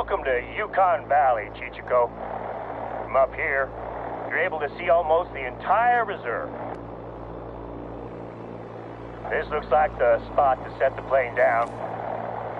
Welcome to Yukon Valley, Chichiko. From up here, you're able to see almost the entire reserve. This looks like the spot to set the plane down.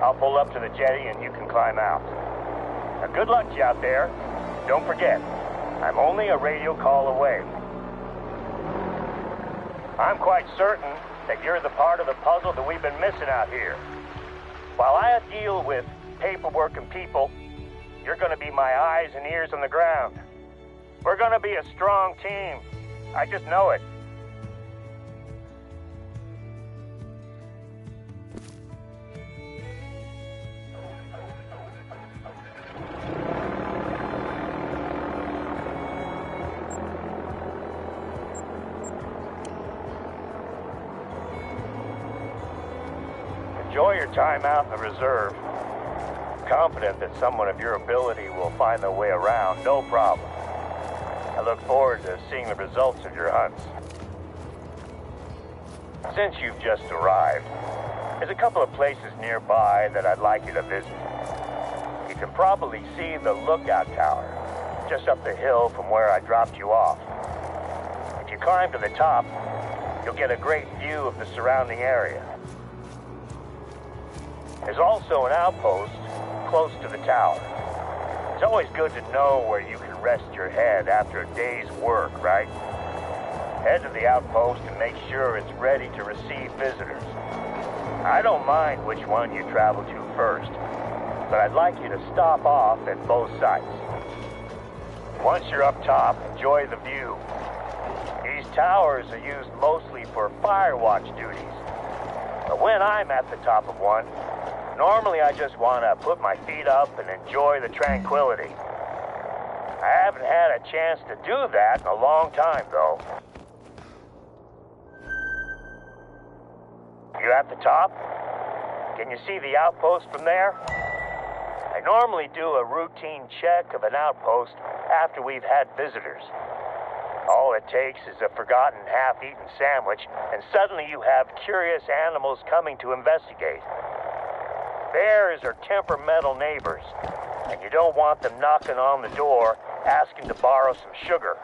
I'll pull up to the jetty and you can climb out. Now, good luck to you out there. Don't forget, I'm only a radio call away. I'm quite certain that you're the part of the puzzle that we've been missing out here. While I deal with paperwork and people, you're going to be my eyes and ears on the ground. We're going to be a strong team. I just know it. Enjoy your time out in the reserve. I'm confident that someone of your ability will find their way around, no problem. I look forward to seeing the results of your hunts. Since you've just arrived, there's a couple of places nearby that I'd like you to visit. You can probably see the lookout tower just up the hill from where I dropped you off. If you climb to the top, you'll get a great view of the surrounding area. There's also an outpost close to the tower. It's always good to know where you can rest your head after a day's work, right? Head to the outpost and make sure it's ready to receive visitors. I don't mind which one you travel to first, but I'd like you to stop off at both sites. Once you're up top, enjoy the view. These towers are used mostly for fire watch duties. But when I'm at the top of one, normally I just want to put my feet up and enjoy the tranquility. I haven't had a chance to do that in a long time, though. You at the top? Can you see the outpost from there? I normally do a routine check of an outpost after we've had visitors. All it takes is a forgotten half-eaten sandwich, and suddenly you have curious animals coming to investigate. Bears are temperamental neighbors, and you don't want them knocking on the door asking to borrow some sugar.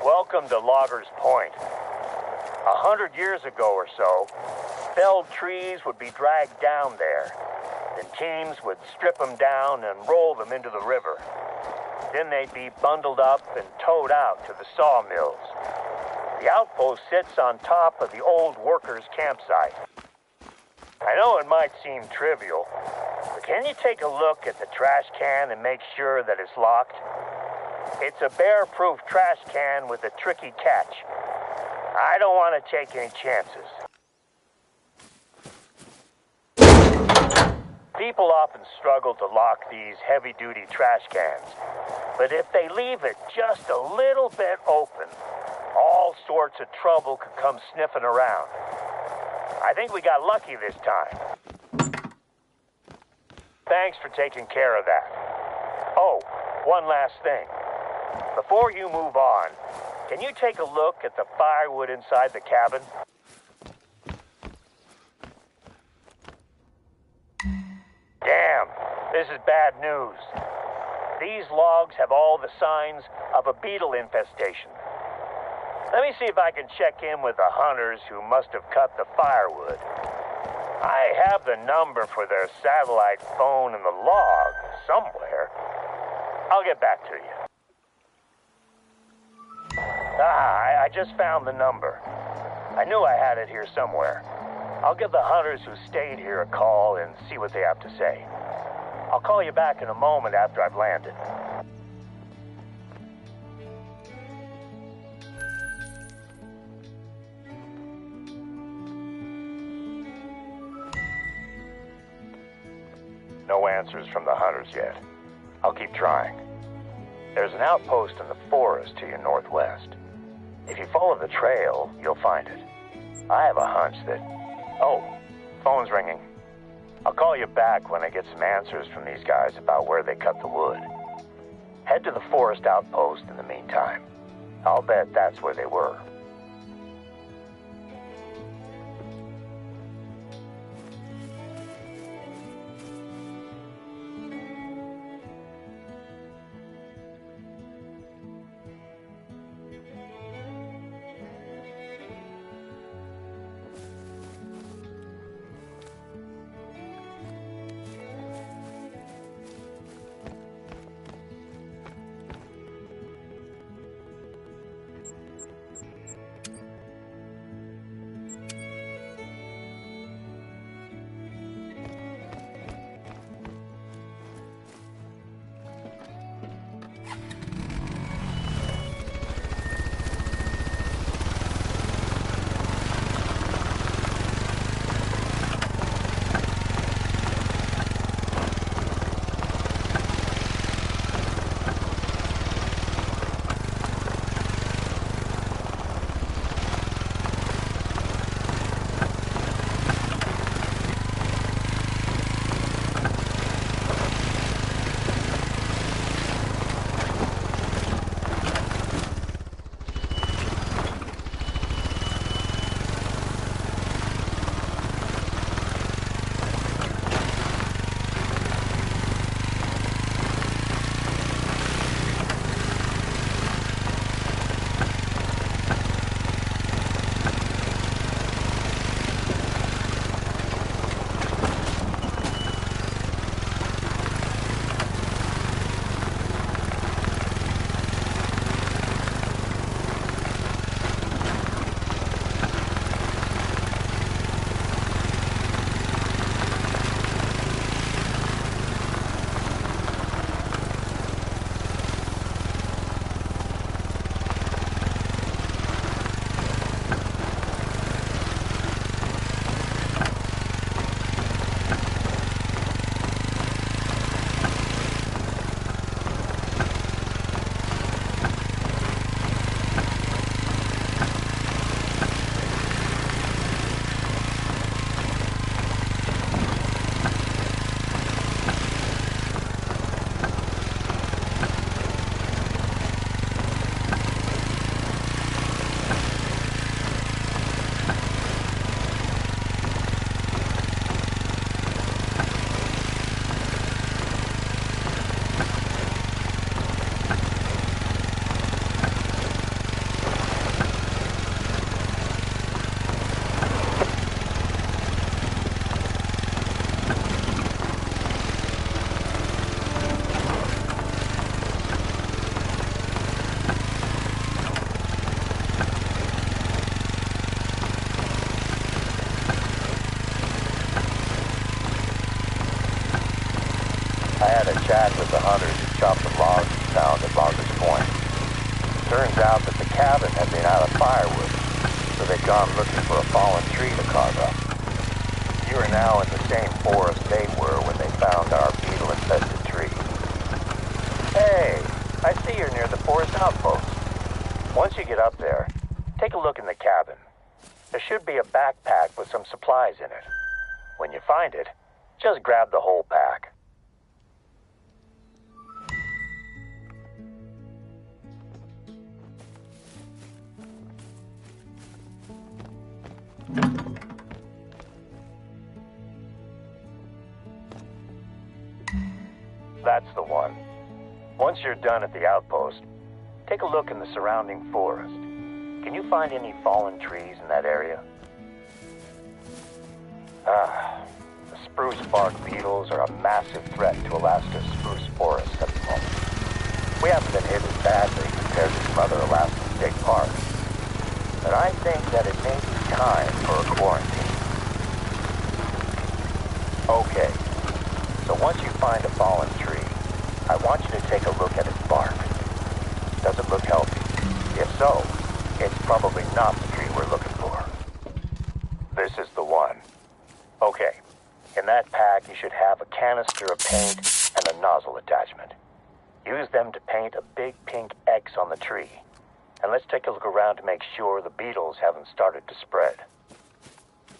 Welcome to Loggers Point. 100 years ago or so, felled trees would be dragged down there. Then teams would strip them down and roll them into the river. Then they'd be bundled up and towed out to the sawmills. The outpost sits on top of the old workers' campsite. I know it might seem trivial, but can you take a look at the trash can and make sure that it's locked? It's a bear-proof trash can with a tricky catch. I don't want to take any chances. People often struggle to lock these heavy-duty trash cans, but if they leave it just a little bit open, all sorts of trouble could come sniffing around. I think we got lucky this time. Thanks for taking care of that. Oh, one last thing. Before you move on, can you take a look at the firewood inside the cabin? Damn, this is bad news. These logs have all the signs of a beetle infestation. Let me see if I can check in with the hunters who must have cut the firewood. I have the number for their satellite phone in the log somewhere. I'll get back to you. I just found the number. I knew I had it here somewhere. I'll give the hunters who stayed here a call and see what they have to say. I'll call you back in a moment after I've landed. No answers from the hunters yet. I'll keep trying. There's an outpost in the forest to your northwest. If you follow the trail, you'll find it. I have a hunch that... Oh, phone's ringing. I'll call you back when I get some answers from these guys about where they cut the wood. Head to the forest outpost in the meantime. I'll bet that's where they were. I had a chat with the hunters who chopped the logs we found at Loggers Point. Turns out that the cabin had been out of firewood, so they'd gone looking for a fallen tree to carve up. You are now in the same forest they were when they found our beetle-infested tree. Hey, I see you're near the forest outpost. Once you get up there, take a look in the cabin. There should be a backpack with some supplies in it. When you find it, just grab the whole pack. That's the one. Once you're done at the outpost, take a look in the surrounding forest. Can you find any fallen trees in that area? The spruce bark beetles are a massive threat to Alaska's spruce forests at the moment. We haven't been hit as badly compared to some other Alaskan state parks, but I think that it may be time for a quarantine. Okay, So once you find a fallen tree, I want you to take a look at its bark. Does it look healthy? If so, it's probably not the tree we're looking for. This is the one. Okay, in that pack you should have a canister of paint and a nozzle attachment. Use them to paint a big pink X on the tree. And let's take a look around to make sure the beetles haven't started to spread.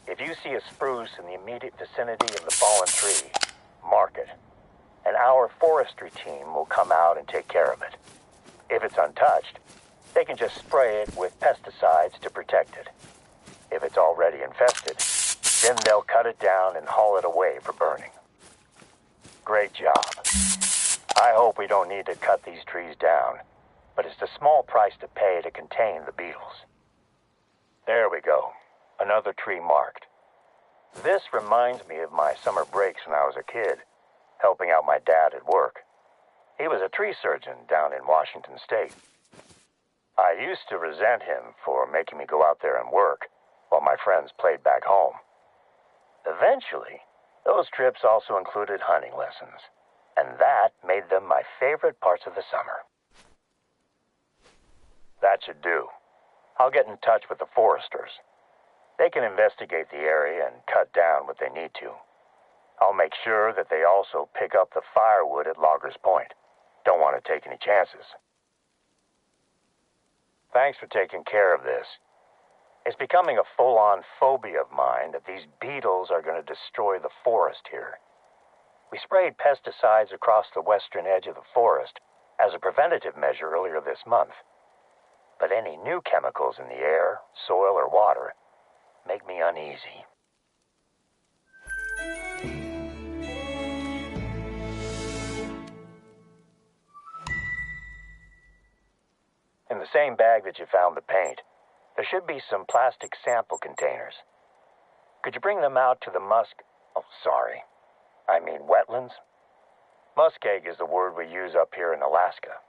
If you see a spruce in the immediate vicinity of the fallen tree, mark it. And our forestry team will come out and take care of it. If it's untouched, they can just spray it with pesticides to protect it. If it's already infested, then they'll cut it down and haul it away for burning. Great job. I hope we don't need to cut these trees down, but it's a small price to pay to contain the beetles. There we go. Another tree marked. This reminds me of my summer breaks when I was a kid, helping out my dad at work. He was a tree surgeon down in Washington State. I used to resent him for making me go out there and work while my friends played back home. Eventually, those trips also included hunting lessons, and that made them my favorite parts of the summer. That should do. I'll get in touch with the foresters. They can investigate the area and cut down what they need to. I'll make sure that they also pick up the firewood at Loggers Point. Don't want to take any chances. Thanks for taking care of this. It's becoming a full-on phobia of mine that these beetles are going to destroy the forest here. We sprayed pesticides across the western edge of the forest as a preventative measure earlier this month. But any new chemicals in the air, soil, or water make me uneasy. In the same bag that you found the paint, there should be some plastic sample containers. Could you bring them out to the wetlands? Muskeg is the word we use up here in Alaska.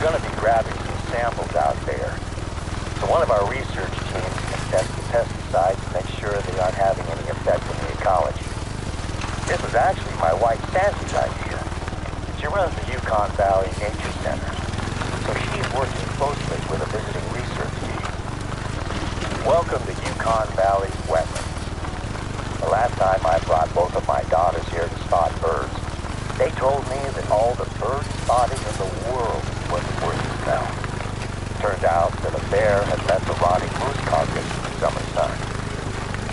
Going to be grabbing some samples out there. So one of our research teams can test the pesticides and make sure they aren't having any effect on the ecology. This was actually my wife Sandy's idea. She runs the Yukon Valley Nature Center, so she's working closely with a visiting research team. Welcome to Yukon Valley's wetlands. The last time I brought both of my daughters here to spot birds, they told me that all the bird spotting in the world wasn't worth the smell. Turned out that a bear had left a rotting moose carcass in the summer sun.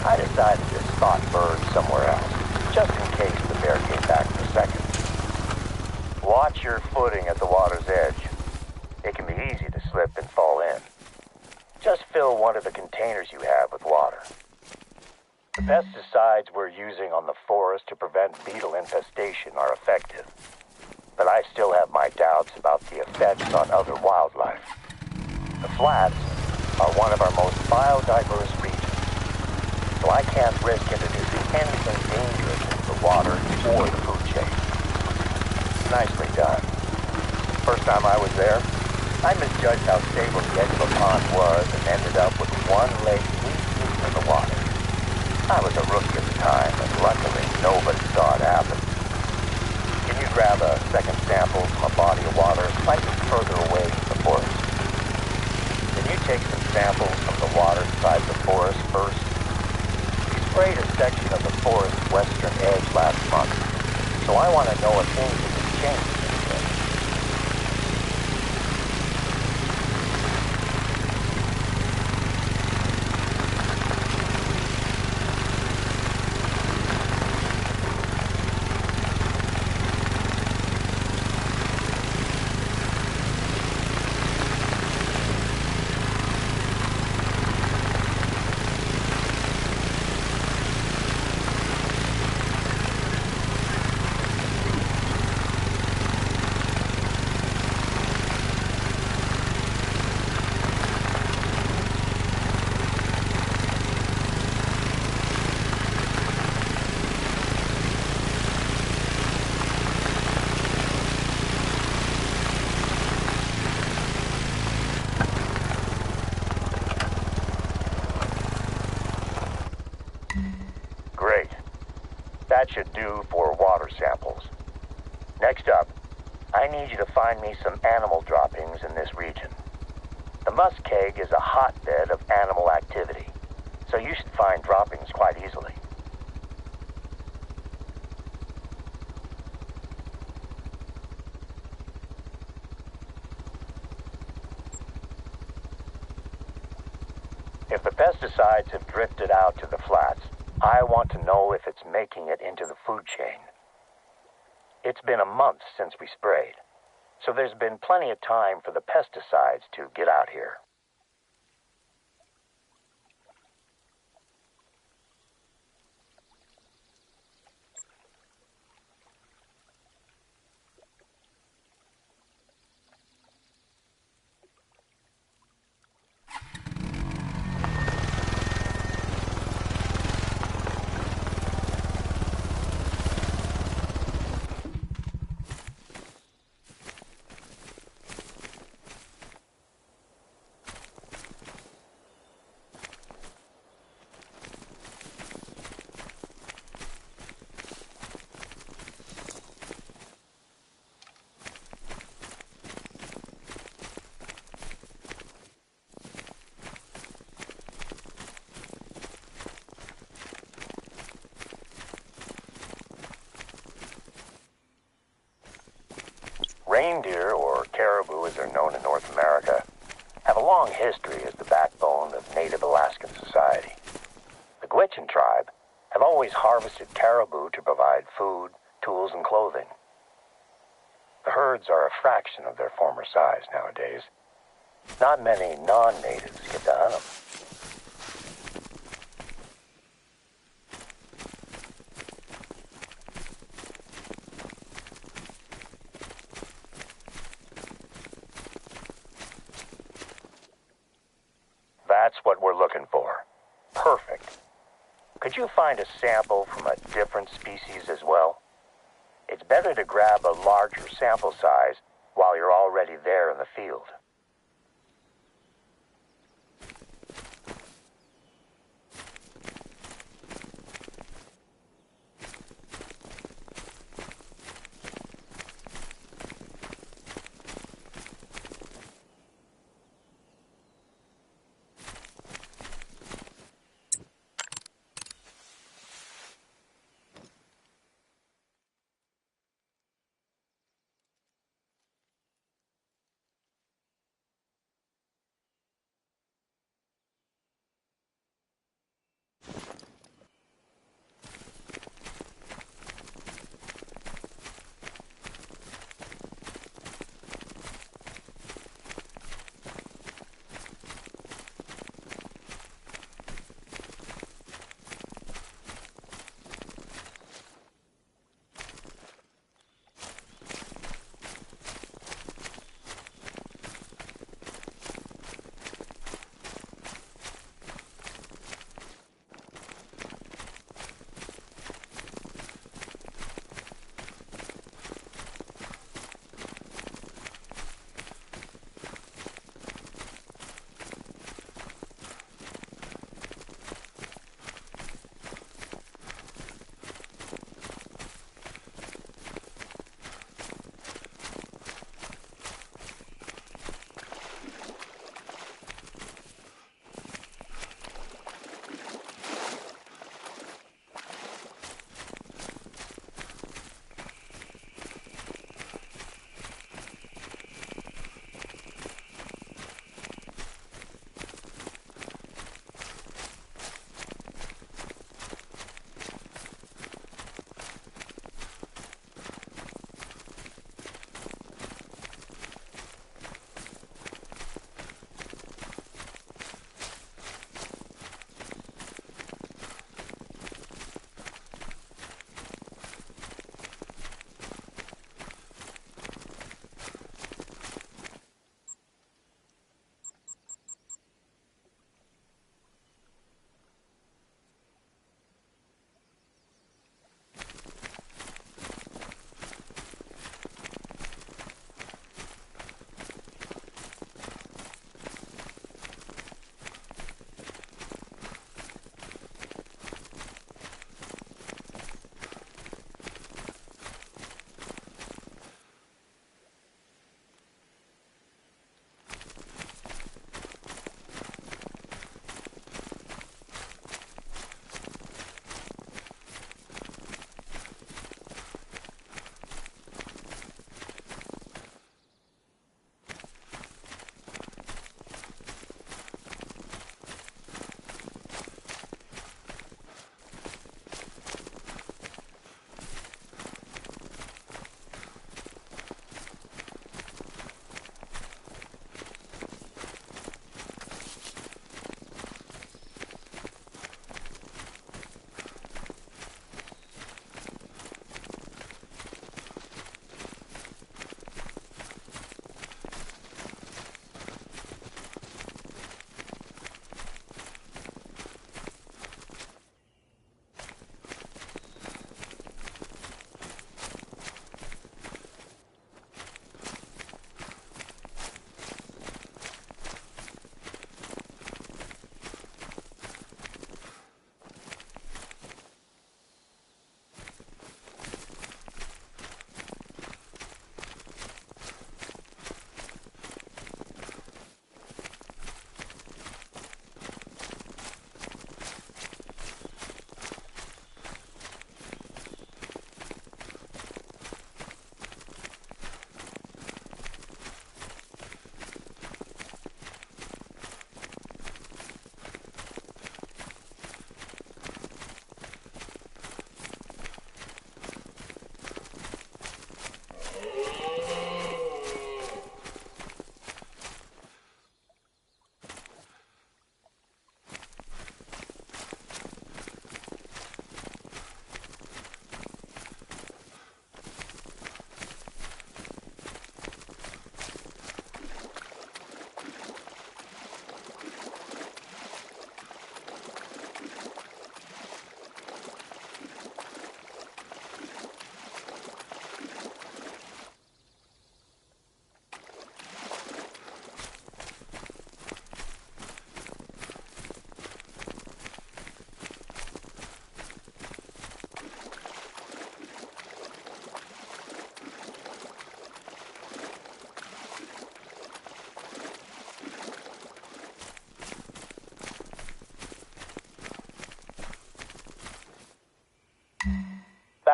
I decided to spot birds somewhere else, just in case the bear came back for seconds. Watch your footing at the water's edge. It can be easy to slip and fall in. Just fill one of the containers you have with water. The pesticides we're using on the forest to prevent beetle infestation are effective, but I still have my doubts about the effects on other wildlife. The flats are one of our most biodiverse regions, so I can't risk introducing anything dangerous into the water or the food chain. Nicely done. First time I was there, I misjudged how stable the edge of a pond was and ended up with one leg deep in the water. I was a rookie at the time, and luckily nobody saw it happen. Can you grab a second sample from a body of water slightly further away from the forest? Can you take some samples from the water beside the forest first? We sprayed a section of the forest's western edge last month, so I want to know if anything has changed since then. That should do for water samples. Next up, I need you to find me some animal droppings in this region. The muskeg is a hotbed of animal activity, so you should find droppings quite easily. If the pesticides have drifted out to the flats, I want to know if it's making it into the food chain. It's been a month since we sprayed, so there's been plenty of time for the pesticides to get out here. Reindeer, or caribou as they're known in North America, have a long history as the backbone of native Alaskan society. The Gwich'in tribe have always harvested caribou to provide food, tools, and clothing. The herds are a fraction of their former size nowadays. Not many non-natives get to hunt them. That's what we're looking for. Perfect. Could you find a sample from a different species as well? It's better to grab a larger sample size while you're already there in the field.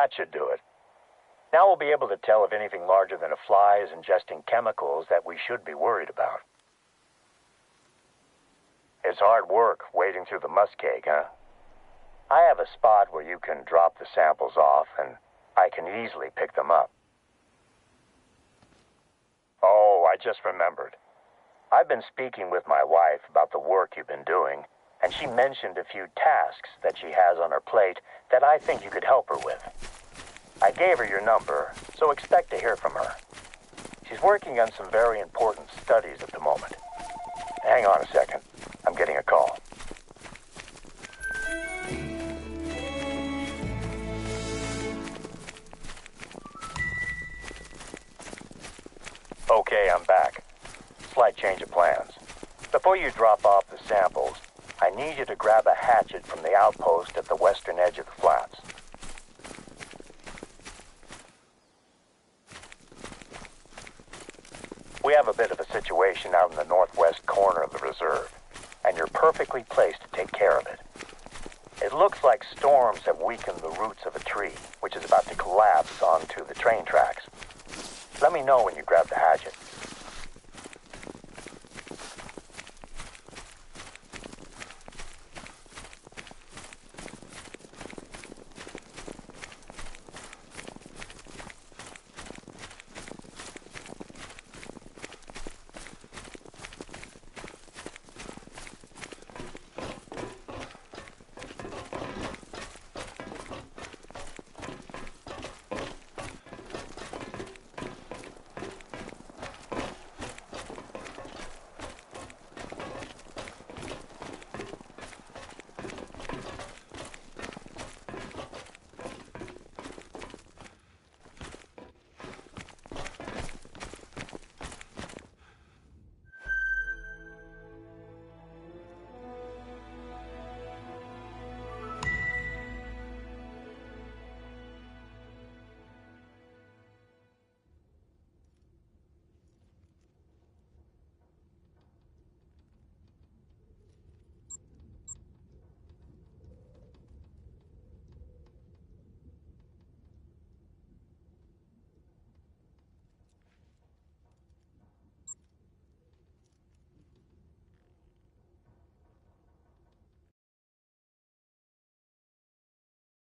That should do it. Now we'll be able to tell if anything larger than a fly is ingesting chemicals that we should be worried about. It's hard work wading through the muskeg, huh? I have a spot where you can drop the samples off, and I can easily pick them up. Oh, I just remembered. I've been speaking with my wife about the work you've been doing, and she mentioned a few tasks that she has on her plate that I think you could help her with. I gave her your number, so expect to hear from her. She's working on some very important studies at the moment. Hang on a second. I'm getting a call. Okay, I'm back. Slight change of plans. Before you drop off the samples, I need you to grab a hatchet from the outpost at the western edge of the flats. We have a bit of a situation out in the northwest corner of the reserve, and you're perfectly placed to take care of it. It looks like storms have weakened the roots of a tree, which is about to collapse onto the train tracks. Let me know when you grab the hatchet.